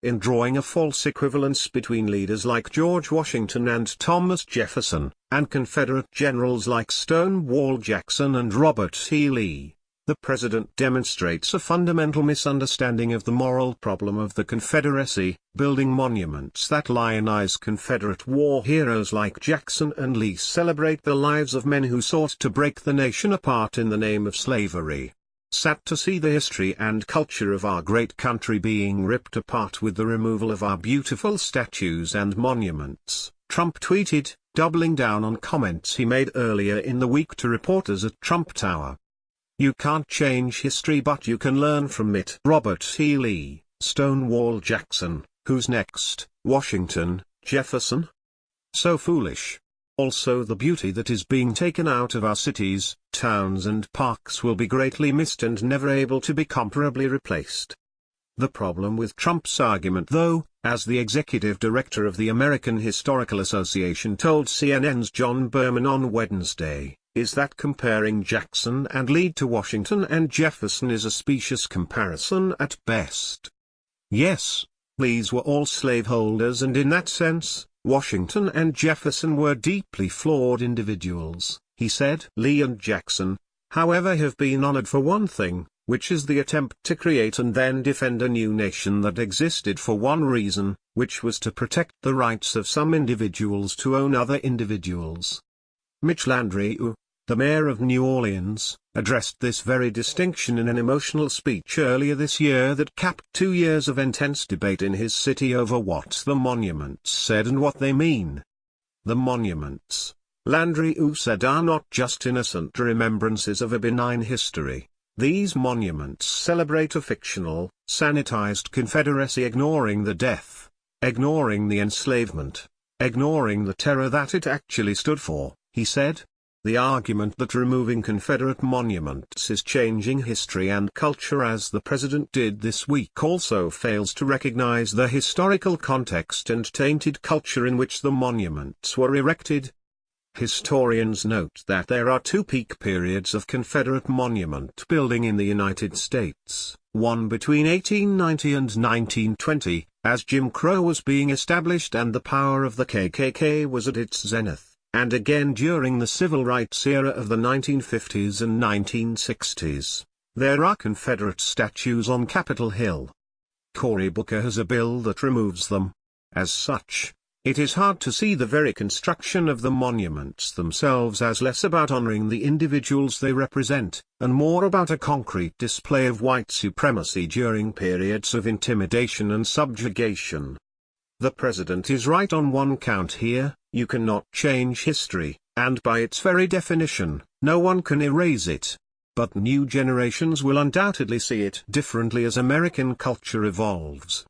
in drawing a false equivalence between leaders like George Washington and Thomas Jefferson, and Confederate generals like Stonewall Jackson and Robert E. Lee. The President demonstrates a fundamental misunderstanding of the moral problem of the Confederacy, building monuments that lionize Confederate war heroes like Jackson and Lee celebrate the lives of men who sought to break the nation apart in the name of slavery. Sad to see the history and culture of our great country being ripped apart with the removal of our beautiful statues and monuments, Trump tweeted, doubling down on comments he made earlier in the week to reporters at Trump Tower. "You can't change history, but you can learn from it." Robert E. Lee, Stonewall Jackson, who's next, Washington, Jefferson? So foolish. Also, the beauty that is being taken out of our cities, towns and parks will be greatly missed and never able to be comparably replaced. The problem with Trump's argument, though, as the executive director of the American Historical Association told CNN's John Berman on Wednesday, is that comparing Jackson and Lee to Washington and Jefferson is a specious comparison at best. Yes, these were all slaveholders, and in that sense, Washington and Jefferson were deeply flawed individuals, he said. Lee and Jackson, however, have been honored for one thing, which is the attempt to create and then defend a new nation that existed for one reason, which was to protect the rights of some individuals to own other individuals. Mitch Landrieu, the mayor of New Orleans, addressed this very distinction in an emotional speech earlier this year that capped 2 years of intense debate in his city over what the monuments said and what they mean. The monuments, Landrieu said, are not just innocent remembrances of a benign history. These monuments celebrate a fictional, sanitized Confederacy, ignoring the death, ignoring the enslavement, ignoring the terror that it actually stood for, he said. The argument that removing Confederate monuments is changing history and culture, as the president did this week, also fails to recognize the historical context and tainted culture in which the monuments were erected. Historians note that there are 2 peak periods of Confederate monument building in the United States, one between 1890 and 1920, as Jim Crow was being established and the power of the KKK was at its zenith, and again during the civil rights era of the 1950s and 1960s. There are Confederate statues on Capitol Hill. Cory Booker has a bill that removes them. As such, it is hard to see the very construction of the monuments themselves as less about honoring the individuals they represent, and more about a concrete display of white supremacy during periods of intimidation and subjugation. The president is right on one count here: you cannot change history, and by its very definition, no one can erase it. But new generations will undoubtedly see it differently as American culture evolves.